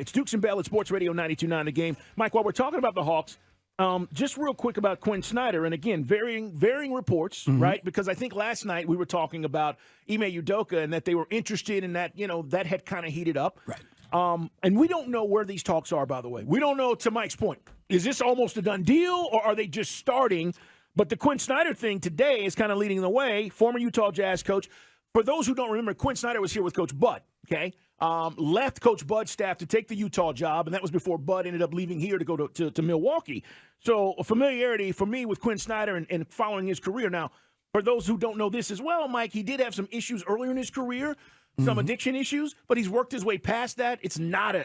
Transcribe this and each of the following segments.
It's Dukes and Bell at Sports Radio 92.9 The Game. Mike, while we're talking about the Hawks, just real quick about Quin Snyder, and again, varying reports, right? Because I think last night we were talking about Ime Udoka and that they were interested in that, that had kind of heated up. Right. And we don't know where these talks are, by the way. We don't know, to Mike's point. Is this almost a done deal, or are they just starting? But the Quin Snyder thing today is kind of leading the way. Former Utah Jazz coach. For those who don't remember, Quin Snyder was here with Coach Bud, okay? Left Coach Bud's staff to take the Utah job, and that was before Bud ended up leaving here to go to Milwaukee. So a familiarity for me with Quin Snyder and following his career. Now, for those who don't know this as well, Mike, he did have some issues earlier in his career, some addiction issues, but he's worked his way past that. It's not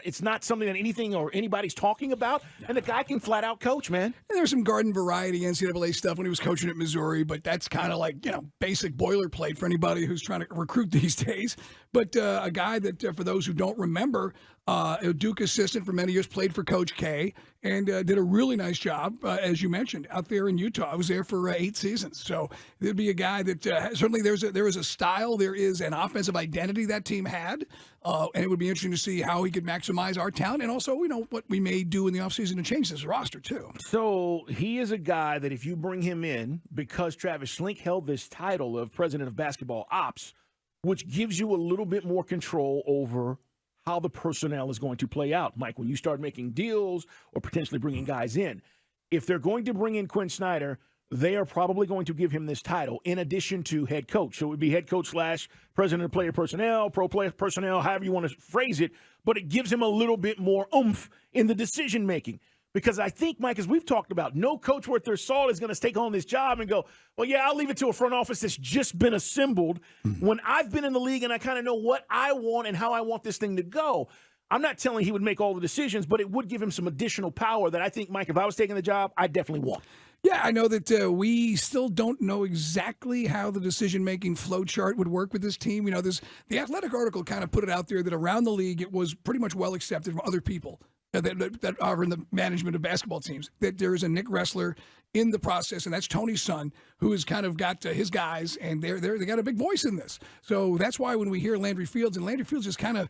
something that anything or anybody's talking about, and the guy can flat out coach, man. And there was some garden variety NCAA stuff when he was coaching at Missouri, but that's kind of like, basic boilerplate for anybody who's trying to recruit these days. But a guy that, for those who don't remember, a Duke assistant for many years, played for Coach K, and did a really nice job, as you mentioned, out there in Utah. I was there for 8 seasons. So there'd be a guy that certainly there is a style, there is an offensive identity that team had, and it would be interesting to see how he could maximize our talent, and also, what we may do in the offseason to change this roster, too. So he is a guy that if you bring him in, because Travis Schlenk held this title of president of basketball ops, which gives you a little bit more control over how the personnel is going to play out. Mike, when you start making deals or potentially bringing guys in, if they're going to bring in Quin Snyder, they are probably going to give him this title in addition to head coach. So it would be head coach / president of player personnel, pro player personnel, however you want to phrase it, but it gives him a little bit more oomph in the decision making. Because I think, Mike, as we've talked about, no coach worth their salt is going to take on this job and go, well, yeah, I'll leave it to a front office that's just been assembled. When I've been in the league and I kind of know what I want and how I want this thing to go, I'm not telling he would make all the decisions, but it would give him some additional power that I think, Mike, if I was taking the job, I'd definitely want. Yeah, I know that we still don't know exactly how the decision-making flow chart would work with this team. The Athletic article kind of put it out there that around the league it was pretty much well accepted from other people that are in the management of basketball teams, that there is a Nick Ressler in the process, and that's Tony's son, who has kind of got his guys, and they got a big voice in this. So that's why when we hear Landry Fields, and Landry Fields just kind of,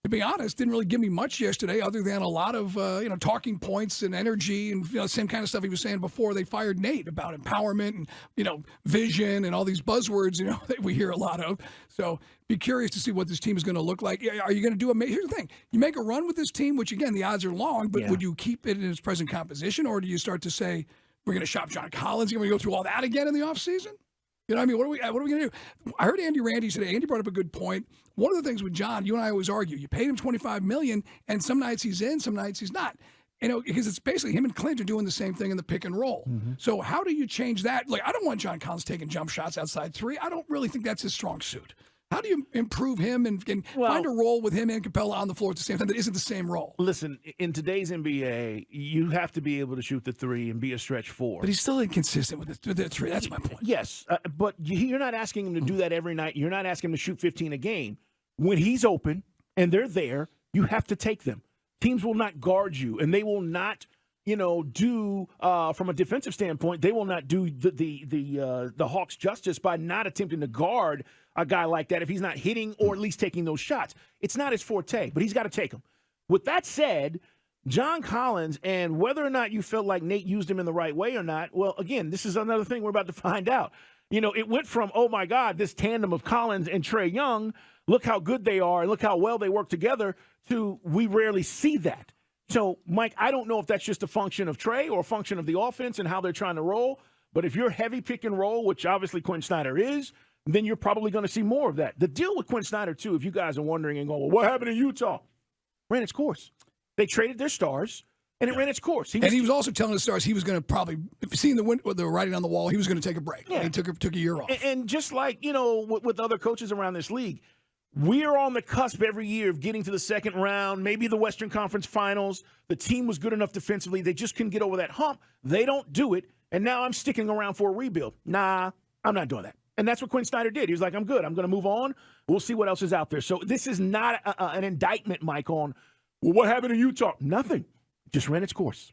to be honest, didn't really give me much yesterday other than a lot of, talking points and energy and, same kind of stuff he was saying before they fired Nate about empowerment and, vision and all these buzzwords, that we hear a lot of. So be curious to see what this team is going to look like. Are you going to here's the thing. You make a run with this team, which, again, the odds are long, but would you keep it in its present composition, or do you start to say, we're going to shop John Collins? Are we going to go through all that again in the offseason? What are we going to do? I heard Andy Randy today. Andy brought up a good point. One of the things with John, you and I always argue, you paid him $25 million, and some nights he's in, some nights he's not. Because it's basically him and Clint are doing the same thing in the pick and roll. So how do you change that? Like, I don't want John Collins taking jump shots outside three. I don't really think that's his strong suit. How do you improve him and find a role with him and Capella on the floor at the same time that isn't the same role? Listen, in today's NBA, you have to be able to shoot the three and be a stretch four. But he's still inconsistent with the three. That's my point. Yes, but you're not asking him to do that every night. You're not asking him to shoot 15 a game. When he's open and they're there, you have to take them. Teams will not guard you, and they will not do from a defensive standpoint, they will not do the Hawks justice by not attempting to guard a guy like that if he's not hitting or at least taking those shots. It's not his forte, but he's got to take them. With that said, John Collins, and whether or not you felt like Nate used him in the right way or not, well, again, this is another thing we're about to find out. It went from, oh, my God, this tandem of Collins and Trae Young, look how good they are and look how well they work together, to we rarely see that. So, Mike, I don't know if that's just a function of Trae or a function of the offense and how they're trying to roll, but if you're heavy pick and roll, which obviously Quin Snyder is, then you're probably going to see more of that. The deal with Quin Snyder, too, if you guys are wondering and going, well, what happened in Utah? Ran its course. They traded their stars, and it ran its course. He was also telling the stars he was going to probably, seeing the writing on the wall, he was going to take a break. Yeah. And he took a year off. And just like, with other coaches around this league, we're on the cusp every year of getting to the second round, maybe the Western Conference Finals. The team was good enough defensively. They just couldn't get over that hump. They don't do it, and now I'm sticking around for a rebuild. Nah, I'm not doing that. And that's what Quin Snyder did. He was like, I'm good. I'm going to move on. We'll see what else is out there. So this is not an indictment, Mike, on, well, what happened in Utah? Nothing. Just ran its course.